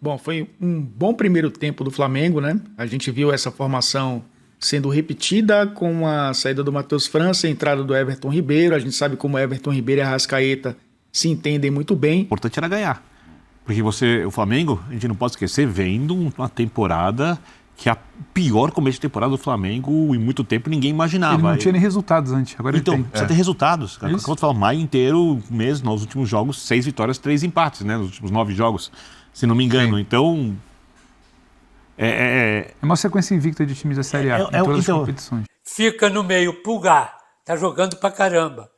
Bom, foi um bom primeiro tempo do Flamengo, né? A gente viu essa formação sendo repetida com a saída do Matheus França, a entrada do Everton Ribeiro. A gente sabe como Everton Ribeiro e Arrascaeta se entendem muito bem. O importante era ganhar. Porque o Flamengo, a gente não pode esquecer, vem de uma temporada que é a pior começo de temporada do Flamengo em muito tempo ninguém imaginava. Ele não tinha nem resultados antes, agora então, ele tem. Precisa ter resultados. Como eu falo, maio inteiro, mesmo, nos últimos jogos, 6 vitórias, 3 empates, né? Nos últimos 9 jogos, se não me engano. Sim. Então... É uma sequência invicta de times da Série A, em todas as competições. Fica no meio, Pulgar, tá jogando pra caramba.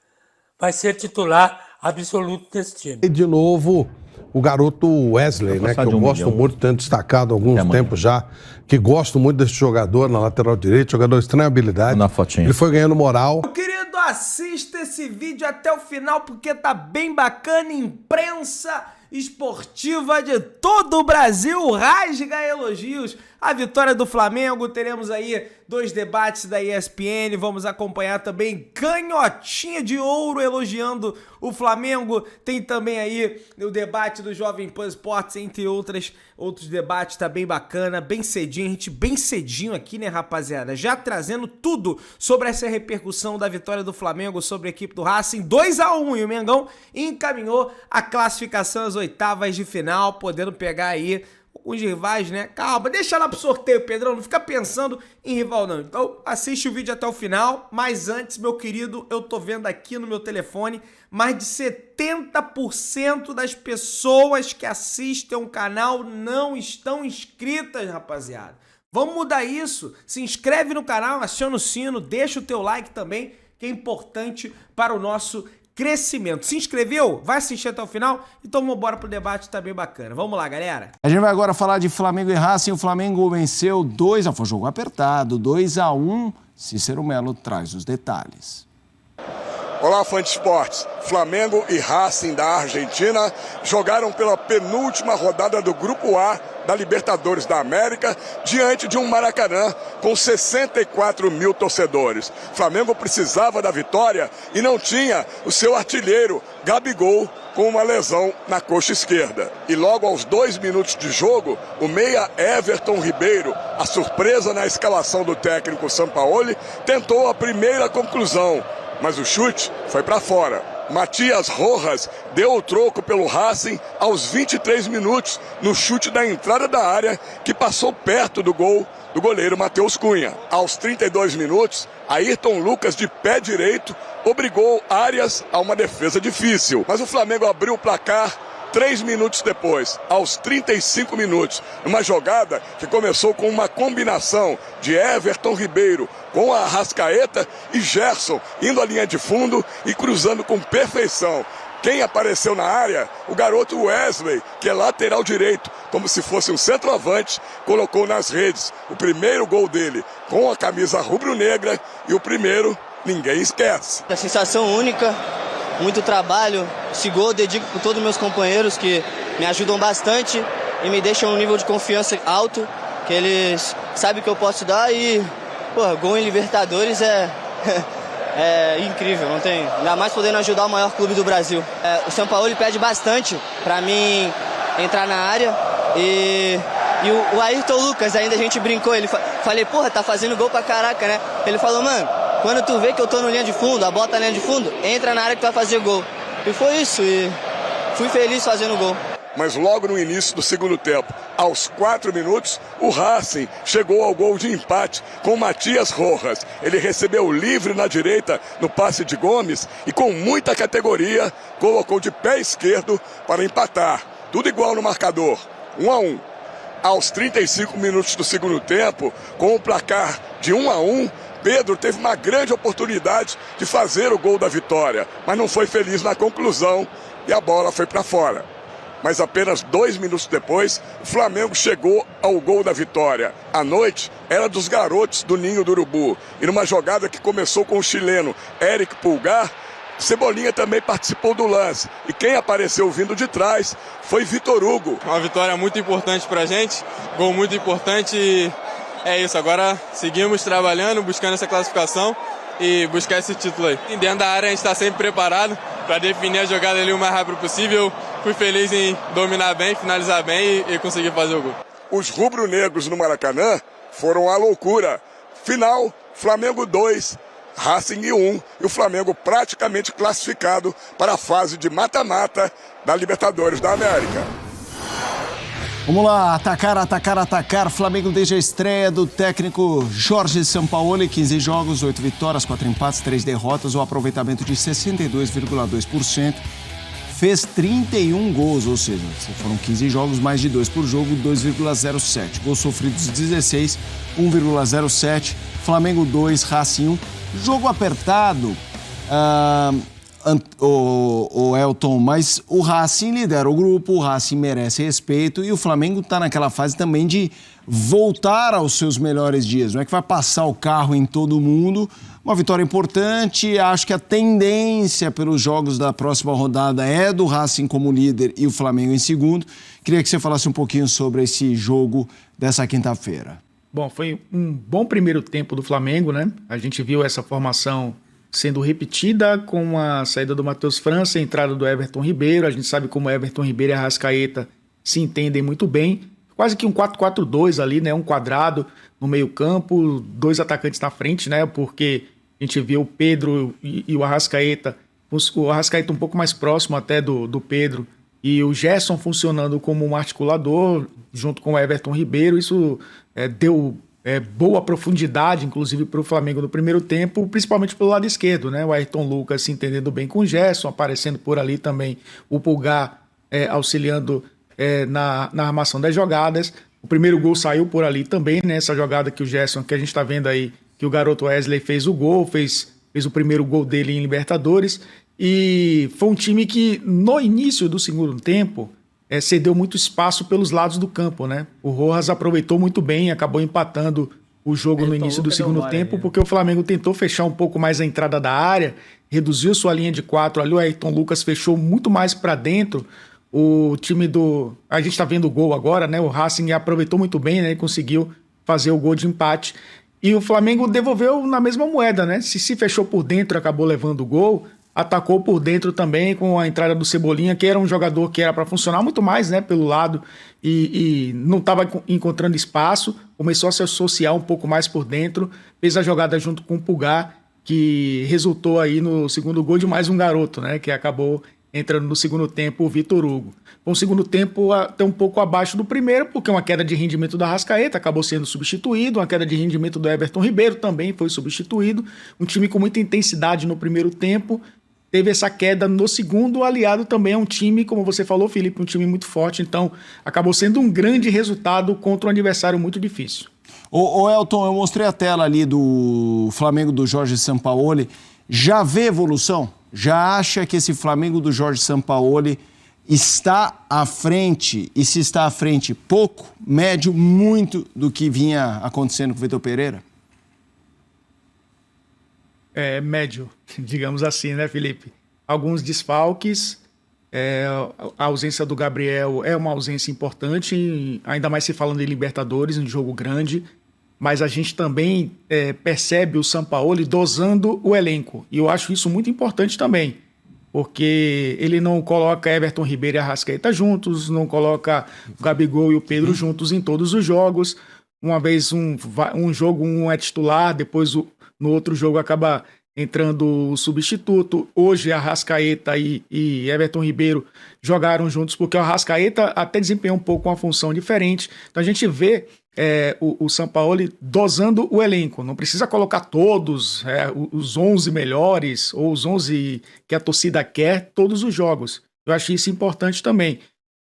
Vai ser titular absoluto desse time. E de novo, o garoto Wesley, né, que eu gosto muito, tenho destacado há alguns tempos já, que gosto muito desse jogador na lateral direita, jogador de extrema habilidade. Na fotinha. Ele foi ganhando moral. Meu querido, assista esse vídeo até o final porque tá bem bacana. Imprensa esportiva de todo o Brasil rasga elogios à vitória do Flamengo. Teremos aí 2 debates da ESPN, vamos acompanhar também Canhotinha de Ouro elogiando o Flamengo, tem também aí o debate do Jovem Pan Esportes, entre outros debates. Tá bem bacana, bem cedinho, a gente bem cedinho aqui, né, rapaziada, já trazendo tudo sobre essa repercussão da vitória do Flamengo sobre a equipe do Racing, 2-1, e o Mengão encaminhou a classificação às oitavas de final, podendo pegar aí os rivais, né? Calma, deixa lá pro sorteio, Pedrão, não fica pensando em rival não. Então assiste o vídeo até o final, mas antes, meu querido, eu tô vendo aqui no meu telefone, mais de 70% das pessoas que assistem o canal não estão inscritas, rapaziada. Vamos mudar isso, se inscreve no canal, aciona o sino, deixa o teu like também, que é importante para o nosso crescimento. Se inscreveu? Vai assistir até o final? Então vamos embora pro debate, tá bem bacana. Vamos lá, galera. A gente vai agora falar de Flamengo e Racing. O Flamengo venceu 2-1, foi um jogo apertado, 2-1. Cícero Melo traz os detalhes. Olá, fã de esportes. Flamengo e Racing da Argentina jogaram pela penúltima rodada do Grupo A da Libertadores da América, diante de um Maracanã com 64 mil torcedores. Flamengo precisava da vitória e não tinha o seu artilheiro, Gabigol, com uma lesão na coxa esquerda. E logo aos 2 minutos de jogo, o meia Everton Ribeiro, a surpresa na escalação do técnico Sampaoli, tentou a primeira conclusão, mas o chute foi para fora. Matias Rojas deu o troco pelo Racing aos 23 minutos no chute da entrada da área que passou perto do gol do goleiro Matheus Cunha. Aos 32 minutos, Ayrton Lucas de pé direito obrigou Arias a uma defesa difícil. Mas o Flamengo abriu o placar 3 minutos depois, aos 35 minutos, uma jogada que começou com uma combinação de Everton Ribeiro com a Arrascaeta e Gerson indo à linha de fundo e cruzando com perfeição. Quem apareceu na área? O garoto Wesley, que é lateral direito, como se fosse um centroavante, colocou nas redes o primeiro gol dele com a camisa rubro-negra e o primeiro ninguém esquece. A sensação única. Muito trabalho, esse gol eu dedico para todos os meus companheiros que me ajudam bastante e me deixam um nível de confiança alto, que eles sabem que eu posso dar e, gol em Libertadores é incrível, não tem, ainda mais podendo ajudar o maior clube do Brasil. O Sampaoli pede bastante para mim entrar na área e o Ayrton Lucas, ainda a gente brincou, falei, tá fazendo gol pra caraca, né? Ele falou, mano, quando tu vê que eu tô no linha de fundo, a bola tá na linha de fundo, entra na área que tu vai fazer gol. E foi isso, e fui feliz fazendo gol. Mas logo no início do segundo tempo, aos 4 minutos, o Racing chegou ao gol de empate com Matias Rojas. Ele recebeu livre na direita no passe de Gomes e com muita categoria colocou de pé esquerdo para empatar. Tudo igual no marcador, 1-1. Aos 35 minutos do segundo tempo, com o placar de 1-1, Pedro teve uma grande oportunidade de fazer o gol da vitória, mas não foi feliz na conclusão e a bola foi para fora. Mas apenas 2 minutos depois, o Flamengo chegou ao gol da vitória. A noite era dos garotos do Ninho do Urubu. E numa jogada que começou com o chileno Eric Pulgar, Cebolinha também participou do lance. E quem apareceu vindo de trás foi Vitor Hugo. Uma vitória muito importante pra gente, gol muito importante e é isso. Agora seguimos trabalhando, buscando essa classificação e buscar esse título aí. Dentro da área a gente está sempre preparado para definir a jogada ali o mais rápido possível, fui feliz em dominar bem, finalizar bem e conseguir fazer o gol. Os rubro-negros no Maracanã foram à loucura. Final, Flamengo 2, Racing 1, e o Flamengo praticamente classificado para a fase de mata-mata da Libertadores da América. Vamos lá, atacar, atacar, atacar. Flamengo desde a estreia do técnico Jorge Sampaoli, 15 jogos, 8 vitórias, 4 empates, 3 derrotas, o aproveitamento de 62,2%. Fez 31 gols, ou seja, se foram 15 jogos, mais de 2 por jogo, 2,07. Gols sofridos 16, 1,07. Flamengo 2, Racing 1. Jogo apertado, o Elton, mas o Racing lidera o grupo, o Racing merece respeito e o Flamengo está naquela fase também de voltar aos seus melhores dias. Não é que vai passar o carro em todo mundo. Uma vitória importante, acho que a tendência pelos jogos da próxima rodada é do Racing como líder e o Flamengo em segundo. Queria que você falasse um pouquinho sobre esse jogo dessa quinta-feira. Bom, foi um bom primeiro tempo do Flamengo, né? A gente viu essa formação sendo repetida com a saída do Matheus França, a entrada do Everton Ribeiro. A gente sabe como Everton Ribeiro e Arrascaeta se entendem muito bem. Quase que um 4-4-2 ali, né? Um quadrado no meio-campo, 2 atacantes na frente, né? Porque a gente viu o Pedro e o Arrascaeta, o Arrascaeta um pouco mais próximo até do Pedro, e o Gerson funcionando como um articulador junto com o Everton Ribeiro. Isso deu boa profundidade, inclusive, para o Flamengo no primeiro tempo, principalmente pelo lado esquerdo, né? O Ayrton Lucas se entendendo bem com o Gerson, aparecendo por ali também o Pulgar auxiliando na armação das jogadas. O primeiro gol saiu por ali também, né? Essa jogada que o Gerson, que a gente está vendo aí, que o garoto Wesley fez o gol, fez o primeiro gol dele em Libertadores. E foi um time que, no início do segundo tempo, cedeu muito espaço pelos lados do campo, né? O Rojas aproveitou muito bem, acabou empatando o jogo no início do segundo tempo, porque o Flamengo tentou fechar um pouco mais a entrada da área, reduziu sua linha de 4 ali, o Ayrton Lucas fechou muito mais para dentro. O time a gente tá vendo o gol agora, né? O Racing aproveitou muito bem, né? E conseguiu fazer o gol de empate. E o Flamengo devolveu na mesma moeda, né? Se fechou por dentro, acabou levando o gol, atacou por dentro também com a entrada do Cebolinha, que era um jogador que era para funcionar muito mais, né, pelo lado, e não estava encontrando espaço, começou a se associar um pouco mais por dentro, fez a jogada junto com o Pulgar, que resultou aí no segundo gol de mais um garoto, né, que acabou entrando no segundo tempo, o Vitor Hugo. Foi um segundo tempo até um pouco abaixo do primeiro, porque uma queda de rendimento da Arrascaeta acabou sendo substituído, uma queda de rendimento do Everton Ribeiro também foi substituído, um time com muita intensidade no primeiro tempo, teve essa queda no segundo, aliado também a um time, como você falou, Felipe, um time muito forte, então acabou sendo um grande resultado contra um adversário muito difícil. Ô Elton, eu mostrei a tela ali do Flamengo do Jorge Sampaoli, já vê evolução? Já acha que esse Flamengo do Jorge Sampaoli está à frente, e se está à frente pouco, médio, muito do que vinha acontecendo com o Vitor Pereira? Médio, digamos assim, né, Felipe? Alguns desfalques, a ausência do Gabriel é uma ausência importante, ainda mais se falando em Libertadores, um jogo grande, mas a gente também percebe o Sampaoli dosando o elenco, e eu acho isso muito importante também, porque ele não coloca Everton Ribeiro e Arrascaeta juntos, não coloca o Gabigol e o Pedro juntos em todos os jogos. Uma vez um jogo um é titular, depois no outro jogo acaba entrando o substituto. Hoje Arrascaeta e Everton Ribeiro jogaram juntos porque o Arrascaeta até desempenhou um pouco uma função diferente. Então a gente vê o Sampaoli dosando o elenco. Não precisa colocar todos os 11 melhores ou os 11 que a torcida quer todos os jogos. Eu acho isso importante também.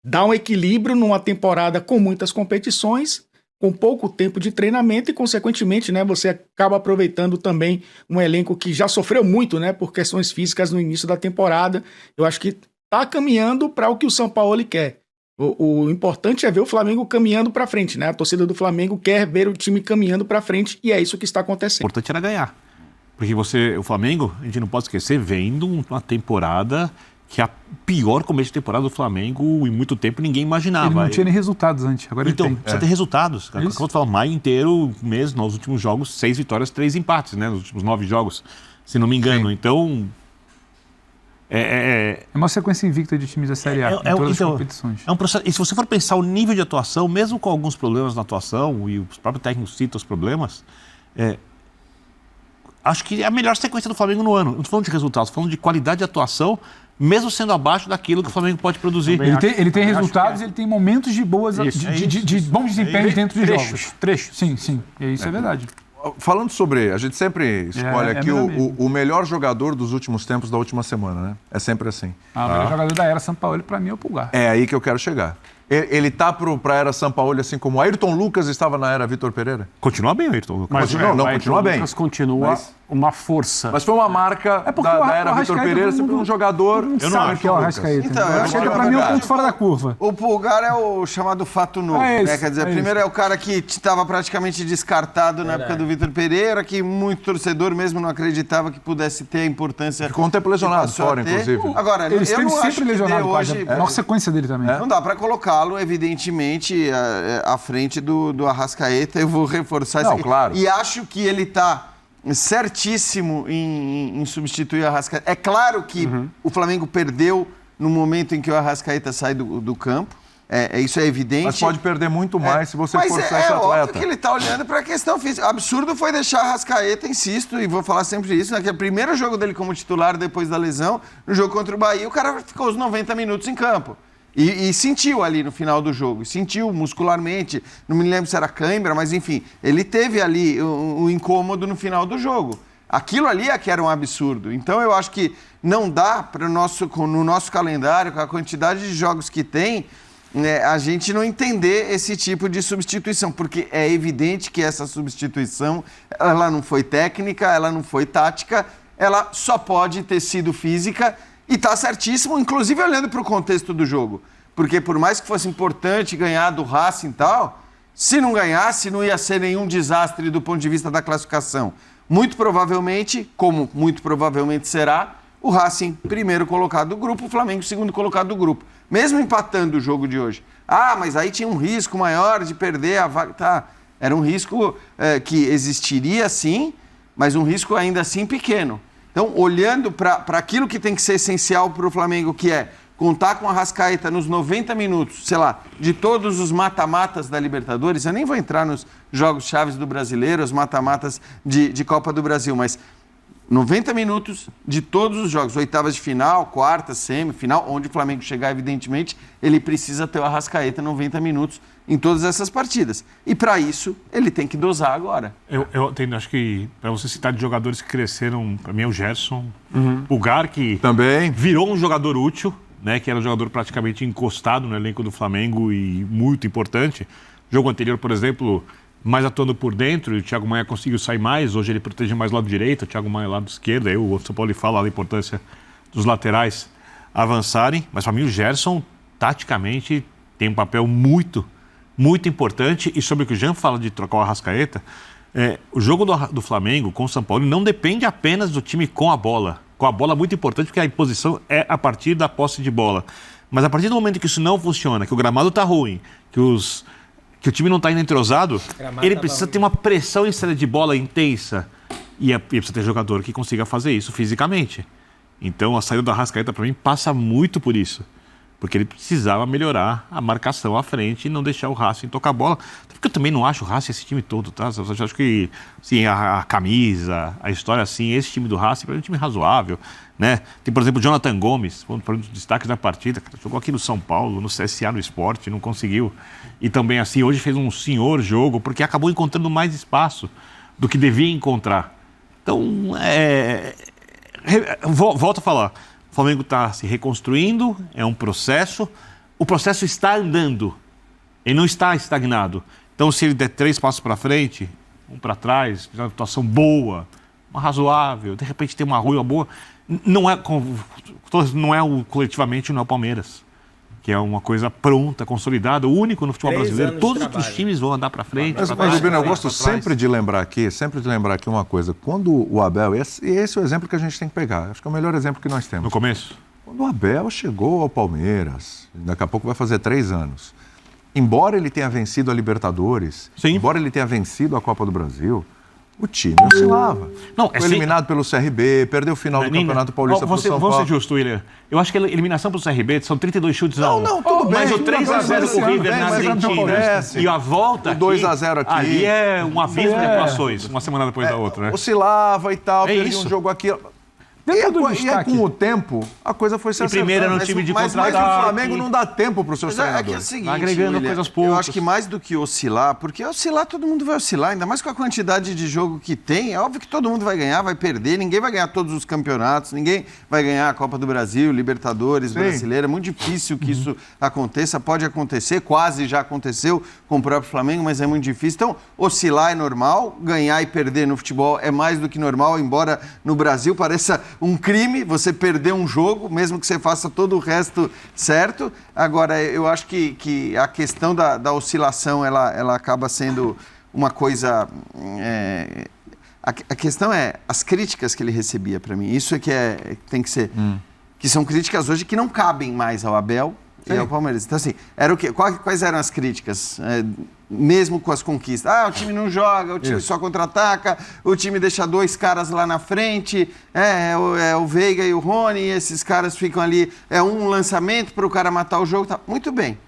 Dá um equilíbrio numa temporada com muitas competições, com pouco tempo de treinamento e, consequentemente, né, você acaba aproveitando também um elenco que já sofreu muito, né, por questões físicas no início da temporada. Eu acho que está caminhando para o que o Sampaoli quer. O importante é ver o Flamengo caminhando para frente, né? A torcida do Flamengo quer ver o time caminhando para frente e é isso que está acontecendo. O importante era ganhar. Porque o Flamengo, a gente não pode esquecer, vendo uma temporada que é a pior começo de temporada do Flamengo em muito tempo ninguém imaginava. Ele não tinha nem resultados antes, agora então, ele tem. Precisa ter resultados. Como tu fala, maio inteiro, mês, nos últimos jogos, 6 vitórias, 3 empates, né? Nos últimos 9 jogos, se não me engano. Sim. Então, É uma sequência invicta de times da Série A, em todas as competições. É um processo, e se você for pensar o nível de atuação, mesmo com alguns problemas na atuação, e os próprios técnicos citam os problemas, acho que é a melhor sequência do Flamengo no ano. Não estou falando de resultados, estou falando de qualidade de atuação, mesmo sendo abaixo daquilo que o Flamengo pode produzir. Ele tem resultados, ele tem momentos de bons desempenhos dentro de jogos. Trechos. Sim. E isso é verdade. Falando sobre... A gente sempre escolhe aqui o melhor jogador dos últimos tempos da última semana, né? É sempre assim. O melhor jogador da era Sampaoli, para mim, é o Pulgar. É aí que eu quero chegar. Ele tá pra era Sampaoli, assim como o Ayrton Lucas estava na era Vitor Pereira? Continua bem o Ayrton Lucas. Mas continua bem. Lucas continua uma força. Mas foi uma marca da era Vitor Pereira, sempre um jogador... Eu não acho que é o Arrascaeta. Então, eu acho que pra mim é um ponto fora da curva. O Pulgar é o chamado fato novo, né? Quer dizer, primeiro é o cara que estava praticamente descartado na época do Vitor Pereira, que muito torcedor mesmo não acreditava que pudesse ter a importância... Ficou um tempo lesionado fora, inclusive. Agora, ele esteve sempre lesionado, hoje. A nossa sequência dele também. Não dá pra colocá-lo, evidentemente, à frente do Arrascaeta. Eu vou reforçar isso aqui. Claro. E acho que ele tá certíssimo em substituir o Arrascaeta. É claro que o Flamengo perdeu no momento em que o Arrascaeta sai do campo. Isso é evidente. Mas pode perder muito mais se você forçar esse atleta. É óbvio que ele está olhando para a questão física. Absurdo foi deixar a Arrascaeta, insisto, e vou falar sempre isso, né, que é o primeiro jogo dele como titular depois da lesão, no jogo contra o Bahia, o cara ficou os 90 minutos em campo. E sentiu ali no final do jogo, sentiu muscularmente, não me lembro se era cãibra, mas enfim, ele teve ali um incômodo no final do jogo. Aquilo ali é que era um absurdo. Então eu acho que não dá para no nosso calendário, com a quantidade de jogos que tem, a gente não entender esse tipo de substituição, porque é evidente que essa substituição, ela não foi técnica, ela não foi tática, ela só pode ter sido física. E está certíssimo, inclusive olhando para o contexto do jogo. Porque por mais que fosse importante ganhar do Racing e tal, se não ganhasse, não ia ser nenhum desastre do ponto de vista da classificação. Muito provavelmente, como muito provavelmente será, o Racing primeiro colocado do grupo, o Flamengo segundo colocado do grupo. Mesmo empatando o jogo de hoje. Mas aí tinha um risco maior de perder a vaga. Tá, era um risco que existiria sim, mas um risco ainda assim pequeno. Então, olhando para aquilo que tem que ser essencial para o Flamengo, que é contar com a Arrascaeta nos 90 minutos, sei lá, de todos os mata-matas da Libertadores, eu nem vou entrar nos jogos chaves do Brasileiro, os mata-matas de Copa do Brasil, mas 90 minutos de todos os jogos, oitavas de final, quarta, semifinal, onde o Flamengo chegar, evidentemente, ele precisa ter o Arrascaeta 90 minutos em todas essas partidas. E para isso, ele tem que dosar agora. Eu acho que, para você citar de jogadores que cresceram, para mim é o Gerson, o Pulgar, que também virou um jogador útil, né, que era um jogador praticamente encostado no elenco do Flamengo e muito importante. Jogo anterior, por exemplo, mais atuando por dentro, o Thiago Maia conseguiu sair mais, hoje ele protege mais o lado direito, o Thiago Maia lado esquerdo, aí o São Paulo fala da importância dos laterais avançarem, mas para mim o Gerson, taticamente, tem um papel muito importante, e sobre o que o Jean fala de trocar o Arrascaeta, o jogo do Flamengo com o São Paulo não depende apenas do time com a bola muito importante, porque a imposição é a partir da posse de bola, mas a partir do momento que isso não funciona, que o gramado está ruim, que o time não está indo entrosado, ele precisa ter uma pressão em saída de bola intensa, e precisa ter jogador que consiga fazer isso fisicamente. Então a saída do Arrascaeta para mim passa muito por isso, porque ele precisava melhorar a marcação à frente e não deixar o Racing tocar a bola. Porque eu também não acho o Racing esse time todo, tá? Eu acho que sim, a camisa, a história, assim, esse time do Racing é um time razoável, né? Tem, por exemplo, o Jonathan Gomes, um dos destaques da partida, cara, jogou aqui no São Paulo, no CSA, no Sport, não conseguiu. E também, assim, hoje fez um senhor jogo, porque acabou encontrando mais espaço do que devia encontrar. Então, volto a falar. O Flamengo está se reconstruindo, é um processo. O processo está andando, ele não está estagnado. Então, se ele der 3 passos para frente, 1 para trás, uma atuação boa, uma razoável, de repente tem uma rua boa, não é coletivamente, não é o Palmeiras, que é uma coisa pronta, consolidada, o único no futebol brasileiro. Todos os times vão andar para frente. Mas Rubino, eu gosto sempre de lembrar aqui uma coisa. Quando o Abel, e esse é o exemplo que a gente tem que pegar, acho que é o melhor exemplo que nós temos. No começo? Quando o Abel chegou ao Palmeiras, daqui a pouco vai fazer 3 anos, embora ele tenha vencido a Libertadores, embora ele tenha vencido a Copa do Brasil, O time oscilava. Não, foi eliminado pelo CRB, perdeu o final do Campeonato Paulista pro São Paulo. Vou ser justo, William. Eu acho que a eliminação pro CRB são 32 chutes a 1. Não, tudo bem. Mas o 3-0 com o River na Argentina e a volta aqui, 2-0 aqui. Ali é um abismo de atuações, uma semana depois da outra, né? Oscilava e tal, perdia um jogo aqui. E com o tempo, a coisa foi se acertando. E primeiro era um time de contra-ataque. Mas o Flamengo não dá tempo para os seus treinadores. É o seguinte, agregando William, coisas poucas. eu acho que mais do que oscilar, porque oscilar todo mundo vai oscilar, ainda mais com a quantidade de jogo que tem, é óbvio que todo mundo vai ganhar, vai perder, ninguém vai ganhar todos os campeonatos, ninguém vai ganhar a Copa do Brasil, Libertadores, Brasileira, é muito difícil que isso aconteça, pode acontecer, quase já aconteceu com o próprio Flamengo, mas é muito difícil. Então, oscilar é normal, ganhar e perder no futebol é mais do que normal, embora no Brasil pareça um crime você perder um jogo, mesmo que você faça todo o resto certo. Agora, eu acho que a questão da oscilação, ela acaba sendo uma coisa... A questão é as críticas que ele recebia para mim. Isso é que tem que ser... Que são críticas hoje que não cabem mais ao Abel e ao Palmeiras. Então, assim, era o quê? Quais eram as críticas? Mesmo com as conquistas. O time não joga, o time só contra-ataca, o time deixa 2 caras lá na frente, o Veiga e o Rony, e esses caras ficam ali, um lançamento para o cara matar o jogo. Tá. Muito bem.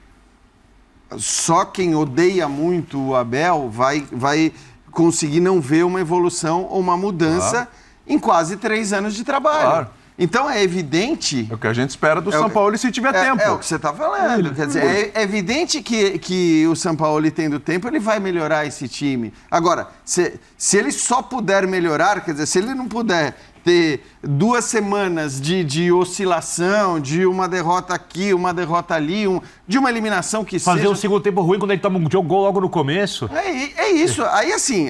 Só quem odeia muito o Abel vai conseguir não ver uma evolução ou uma mudança em quase 3 anos de trabalho. Claro. Então é evidente... É o que a gente espera do São Paulo se tiver tempo. É o que você está falando. Quer dizer, é evidente que o São Paulo, tendo tempo, ele vai melhorar esse time. Agora, se ele só puder melhorar, quer dizer, se ele não puder ter 2 semanas de oscilação, de uma derrota aqui, uma derrota ali, de uma eliminação que fazer um segundo tempo ruim quando ele toma um gol logo no começo. É isso. Aí, assim,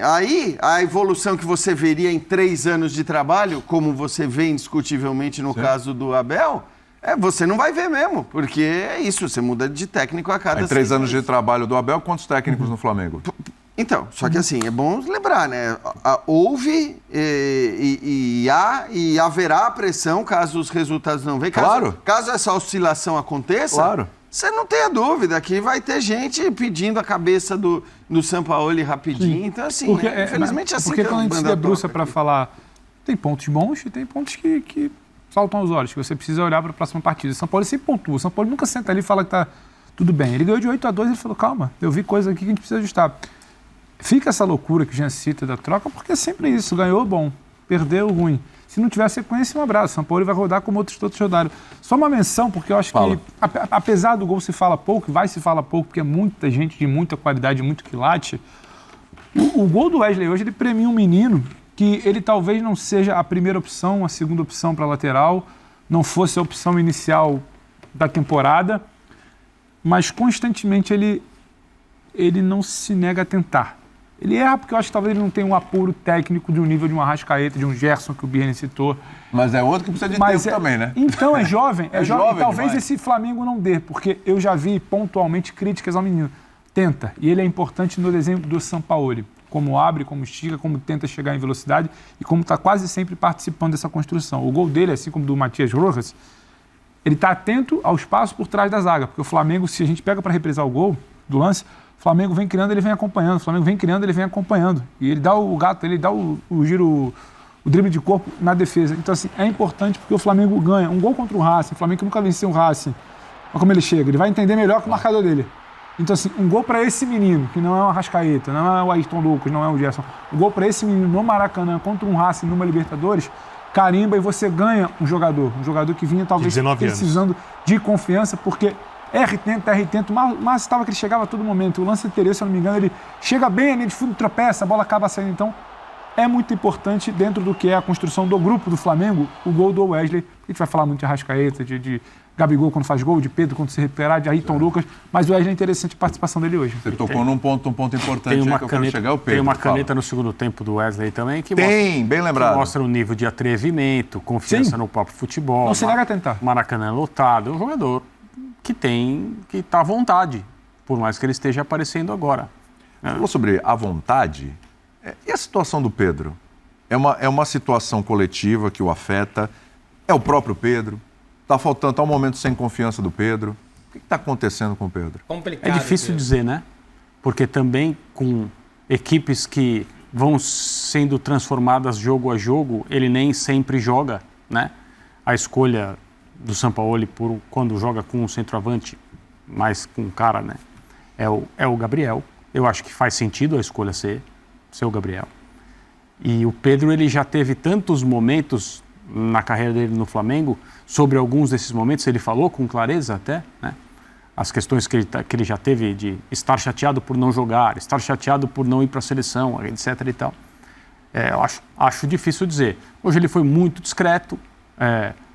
a evolução que você veria em 3 anos de trabalho, como você vê indiscutivelmente no caso do Abel, você não vai ver mesmo, porque é isso, você muda de técnico a cada 3 anos de trabalho do Abel, quantos técnicos no Flamengo? Então, só que assim, é bom lembrar, né? Houve e há e haverá pressão caso os resultados não venham. Caso essa oscilação aconteça, você não tenha dúvida que vai ter gente pedindo a cabeça do Sampaoli rapidinho. Sim. Então, assim, infelizmente assim. Porque quando a gente se debruça para falar, tem pontos bons e tem pontos que saltam aos olhos, que você precisa olhar para a próxima partida. O São Paulo sempre pontua. O São Paulo nunca senta ali e fala que tá tudo bem. Ele ganhou de 8-2 e ele falou, calma, eu vi coisa aqui que a gente precisa ajustar. Fica essa loucura que a gente cita da troca, porque é sempre isso. Ganhou, bom. Perdeu, ruim. Se não tiver sequência, um abraço. São Paulo vai rodar como outros rodaram. Só uma menção, porque eu acho que, apesar do gol se fala pouco, vai se fala pouco, porque é muita gente de muita qualidade, muito quilate. O gol do Wesley hoje, ele premia um menino que ele talvez não seja a primeira opção, a segunda opção para lateral, não fosse a opção inicial da temporada, mas constantemente ele não se nega a tentar. Ele erra porque eu acho que talvez ele não tenha um apuro técnico de um nível de um Arrascaeta, de um Gerson, que o Birne citou. Mas é outro que precisa de tempo também, né? Então, é jovem. É jovem. Talvez demais. Esse Flamengo não dê, porque eu já vi pontualmente críticas ao menino. Tenta. E ele é importante no desenho do Sampaoli. Como abre, como estica, como tenta chegar em velocidade e como está quase sempre participando dessa construção. O gol dele, assim como do Matias Rojas, ele está atento ao espaço por trás da zaga. Porque o Flamengo, se a gente pega para reprisar o gol do lance, o Flamengo vem criando, ele vem acompanhando. O Flamengo vem criando, ele vem acompanhando. E ele dá o gato, ele dá o giro, o drible de corpo na defesa. Então, assim, é importante porque o Flamengo ganha. Um gol contra o Racing, o Flamengo nunca venceu o Racing. Olha como ele chega, ele vai entender melhor que o marcador dele. Então, assim, um gol para esse menino, que não é o Arrascaeta, não é o Ayrton Lucas, não é o Gerson. Um gol para esse menino no Maracanã contra um Racing numa Libertadores, carimba e você ganha um jogador que vinha talvez precisando de confiança, porque R tenta, mas estava que ele chegava a todo momento. O lance anterior, se eu não me engano, ele chega bem ali de fundo, tropeça, a bola acaba saindo. Então, é muito importante, dentro do que é a construção do grupo do Flamengo, o gol do Wesley. A gente vai falar muito de Arrascaeta, de Gabigol quando faz gol, de Pedro quando se recuperar, de Ayrton Lucas, mas o Wesley é interessante a participação dele hoje. Você tocou num ponto importante que eu quero chegar, o Pedro. Tem uma caneta no segundo tempo do Wesley também que bem lembrado. Que mostra um nível de atrevimento, confiança no próprio futebol. Não se nega a tentar. Maracanã lotado, é um jogador que está à vontade, por mais que ele esteja aparecendo agora. Falou sobre a vontade. E a situação do Pedro? É uma situação coletiva que o afeta? É o próprio Pedro? Está um momento sem confiança do Pedro? O que está acontecendo com o Pedro? É difícil dizer, né? Porque também com equipes que vão sendo transformadas jogo a jogo, ele nem sempre joga, né? A escolha do Sampaoli quando joga com um centroavante, mais com um cara, né? É o Gabriel. Eu acho que faz sentido a escolha ser o Gabriel. E o Pedro, ele já teve tantos momentos na carreira dele no Flamengo, sobre alguns desses momentos ele falou com clareza até, né? As questões que ele já teve de estar chateado por não jogar, estar chateado por não ir para a seleção, etc. e tal. Eu acho difícil dizer. Hoje ele foi muito discreto,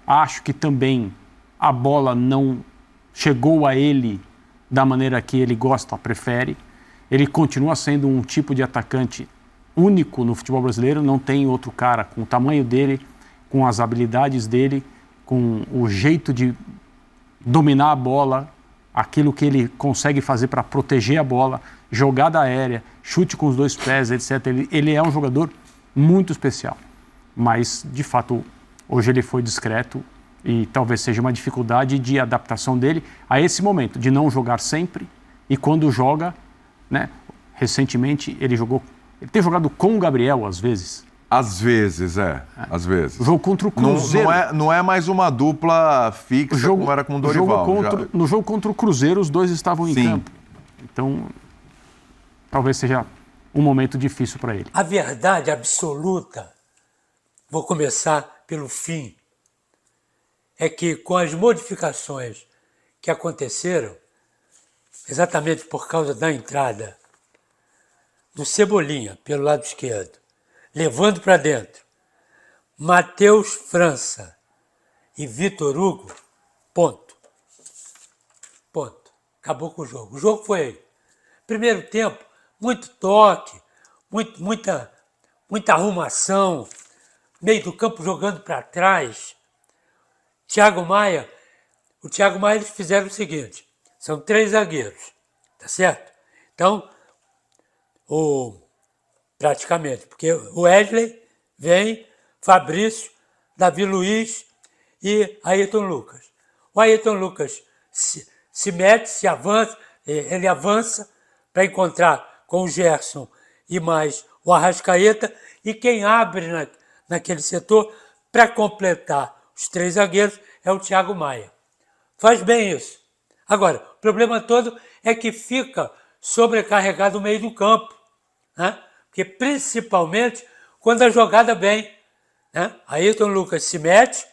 acho que também a bola não chegou a ele da maneira que ele gosta, prefere. Ele continua sendo um tipo de atacante único no futebol brasileiro, não tem outro cara com o tamanho dele, com as habilidades dele, com o jeito de dominar a bola, aquilo que ele consegue fazer para proteger a bola, jogada aérea, chute com os dois pés, etc. Ele é um jogador muito especial, mas de fato hoje ele foi discreto e talvez seja uma dificuldade de adaptação dele a esse momento, de não jogar sempre, e quando joga, né, recentemente ele tem jogado com o Gabriel às vezes. Às vezes, às vezes. O jogo contra o Cruzeiro. Não é mais uma dupla fixa como era com o Dorival. No jogo contra o Cruzeiro, os dois estavam em campo. Então, talvez seja um momento difícil para ele. A verdade absoluta, vou começar pelo fim, é que com as modificações que aconteceram, exatamente por causa da entrada do Cebolinha pelo lado esquerdo, levando para dentro Matheus França e Vitor Hugo, ponto. Acabou com o jogo. O jogo foi aí. Primeiro tempo, muito toque, muita arrumação, meio do campo jogando para trás. O Thiago Maia, eles fizeram o seguinte, são 3 zagueiros, tá certo? Então, praticamente, porque o Wesley vem, Fabrício, Davi Luiz e Ayrton Lucas. O Ayrton Lucas se mete, ele avança para encontrar com o Gerson e mais o Arrascaeta, e quem abre naquele setor para completar os 3 zagueiros é o Thiago Maia. Faz bem isso. Agora, o problema todo é que fica sobrecarregado o meio do campo, né? Porque principalmente quando a jogada vem, né? Ayrton Lucas se mete,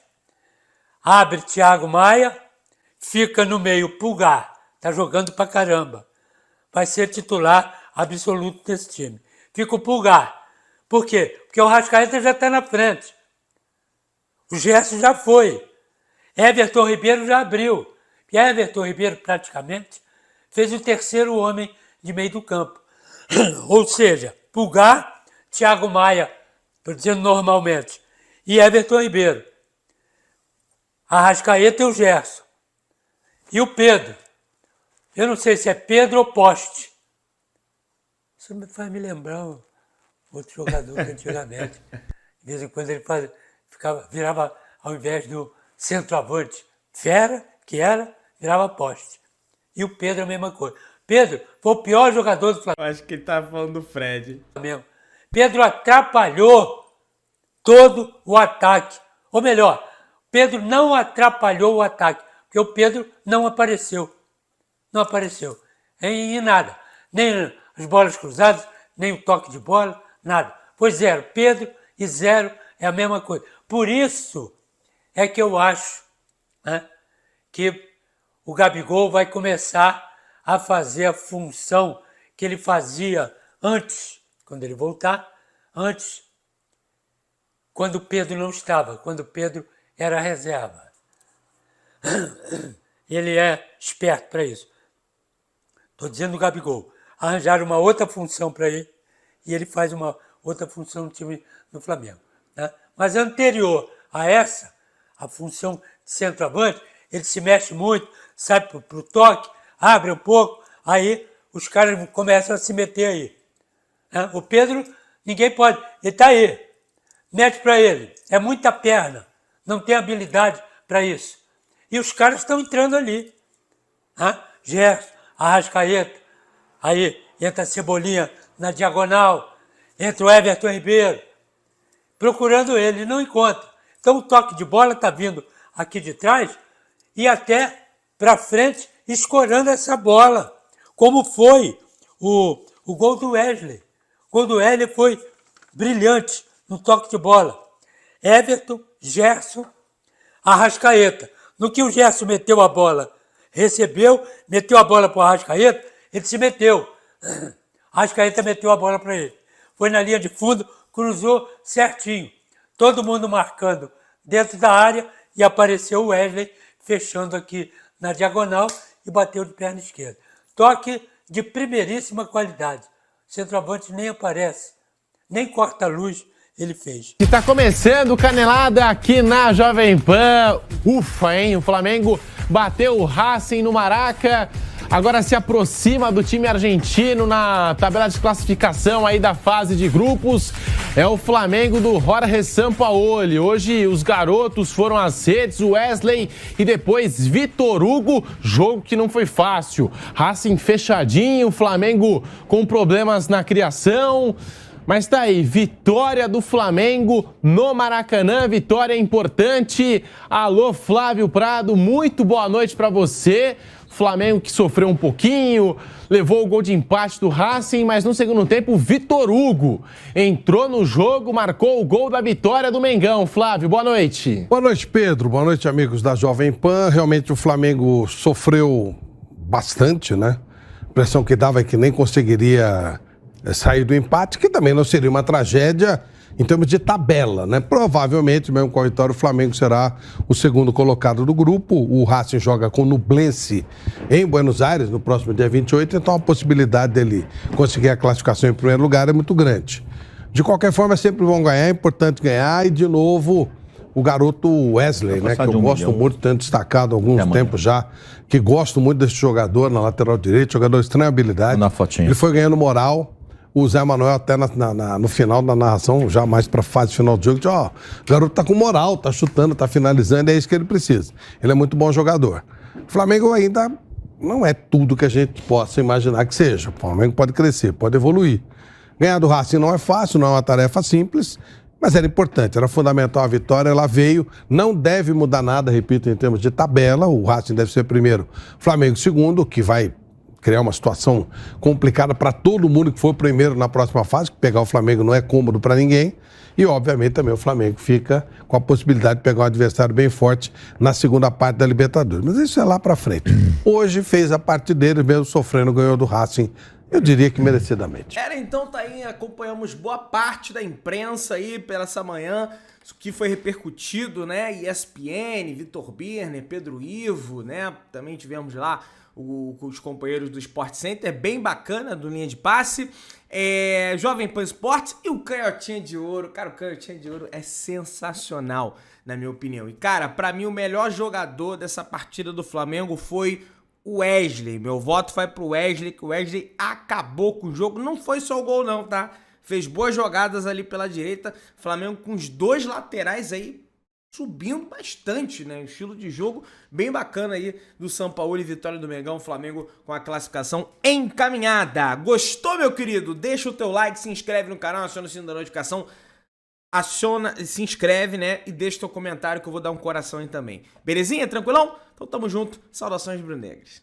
abre Thiago Maia, fica no meio Pulgar, tá jogando pra caramba. Vai ser titular absoluto desse time. Fica o Pulgar. Por quê? Porque o Arrascaeta já está na frente. O Gerson já foi. Everton Ribeiro já abriu. E Everton Ribeiro praticamente fez o terceiro homem de meio do campo. Ou seja, Pulgar, Thiago Maia, estou dizendo normalmente, e Everton Ribeiro. Arrascaeta e o Gerson. E o Pedro. Eu não sei se é Pedro ou Poste. Isso me faz me lembrar um outro jogador que antigamente, de vez em quando ele virava, ao invés do centroavante, Fera, que era, virava Poste. E o Pedro a mesma coisa. Pedro foi o pior jogador do Flamengo. Eu acho que ele estava falando do Fred. Pedro atrapalhou todo o ataque. Ou melhor, Pedro não atrapalhou o ataque, porque o Pedro não apareceu. Não apareceu em nada. Nem as bolas cruzadas, nem o toque de bola, nada. Foi 0. Pedro e 0 é a mesma coisa. Por isso é que eu acho, né, que o Gabigol vai começar a fazer a função que ele fazia antes, quando ele voltar, antes, quando o Pedro não estava, quando o Pedro era reserva. Ele é esperto para isso. Estou dizendo o Gabigol. Arranjaram uma outra função para ele e ele faz uma outra função no time do Flamengo, né? Mas anterior a essa, a função de centroavante, ele se mexe muito, sai para o toque, abre um pouco, aí os caras começam a se meter aí, né? O Pedro, ninguém pode, ele está aí, mete para ele, é muita perna, não tem habilidade para isso. E os caras estão entrando ali, né? Gerson, Arrascaeta, aí entra a Cebolinha na diagonal, entra o Everton Ribeiro, procurando ele, não encontra. Então o toque de bola está vindo aqui de trás e até para frente, escorando essa bola, como foi o gol do Wesley. O gol do Wesley foi brilhante no toque de bola. Everton, Gerson, Arrascaeta. No que o Gerson meteu a bola, recebeu, meteu a bola para o Arrascaeta, ele se meteu. Arrascaeta meteu a bola para ele. Foi na linha de fundo, cruzou certinho. Todo mundo marcando dentro da área e apareceu o Wesley fechando aqui na diagonal e bateu de perna esquerda. Toque de primeiríssima qualidade. O centroavante nem aparece, nem corta a luz ele fez. E tá começando Canelada aqui na Jovem Pan. Ufa, hein? O Flamengo bateu o Racing no Maraca. Agora se aproxima do time argentino na tabela de classificação aí da fase de grupos. É o Flamengo do Jorge Sampaoli. Hoje os garotos foram às redes, o Wesley e depois Vitor Hugo. Jogo que não foi fácil. Racing fechadinho, o Flamengo com problemas na criação. Mas tá aí, vitória do Flamengo no Maracanã, vitória importante. Alô, Flávio Prado, muito boa noite pra você. Flamengo que sofreu um pouquinho, levou o gol de empate do Racing, mas no segundo tempo o Vitor Hugo entrou no jogo, marcou o gol da vitória do Mengão. Flávio, boa noite. Boa noite, Pedro. Boa noite, amigos da Jovem Pan. Realmente o Flamengo sofreu bastante, né? A impressão que dava é que nem conseguiria sair do empate, que também não seria uma tragédia em termos de tabela, né? Provavelmente, mesmo com a vitória, o Flamengo será o segundo colocado do grupo. O Racing joga com o Nublense em Buenos Aires no próximo dia 28, então a possibilidade dele conseguir a classificação em primeiro lugar é muito grande. De qualquer forma, é sempre bom ganhar, é importante ganhar. E, de novo, o garoto Wesley, né? Que eu gosto muito, tenho destacado há alguns tempos já, que gosto muito desse jogador na lateral direita, jogador de extrema habilidade. Na fotinha. Ele foi ganhando moral. O Zé Manuel até no final da narração, já mais para a fase final do jogo, disse, ó, o garoto tá com moral, tá chutando, tá finalizando, é isso que ele precisa. Ele é muito bom jogador. O Flamengo ainda não é tudo que a gente possa imaginar que seja. O Flamengo pode crescer, pode evoluir. Ganhar do Racing não é fácil, não é uma tarefa simples, mas era importante, era fundamental a vitória, ela veio, não deve mudar nada, repito, em termos de tabela, o Racing deve ser primeiro, Flamengo segundo, que vai criar uma situação complicada para todo mundo que for primeiro na próxima fase, que pegar o Flamengo não é cômodo para ninguém. E, obviamente, também o Flamengo fica com a possibilidade de pegar um adversário bem forte na segunda parte da Libertadores. Mas isso é lá para frente. Hoje fez a parte dele, mesmo sofrendo, ganhou do Racing, eu diria que merecidamente. Então tá aí, acompanhamos boa parte da imprensa aí pela essa manhã, que foi repercutido, né? ESPN, Vitor Birner, Pedro Ivo, né? Também tivemos lá os companheiros do Sport Center, bem bacana, do Linha de Passe, Jovem Pan Esportes e o Canhotinha de Ouro. Cara, o Canhotinha de Ouro é sensacional, na minha opinião. E, cara, pra mim o melhor jogador dessa partida do Flamengo foi o Wesley. Meu voto vai pro Wesley, que o Wesley acabou com o jogo. Não foi só o gol não, tá? Fez boas jogadas ali pela direita. Flamengo com os dois laterais aí subindo bastante, né? Um estilo de jogo bem bacana aí do Sampaoli, vitória do Mengão, Flamengo com a classificação encaminhada. Gostou, meu querido? Deixa o teu like, se inscreve no canal, aciona o sino da notificação, se inscreve, né? E deixa o teu comentário que eu vou dar um coração aí também. Belezinha? Tranquilão? Então tamo junto. Saudações brunegras.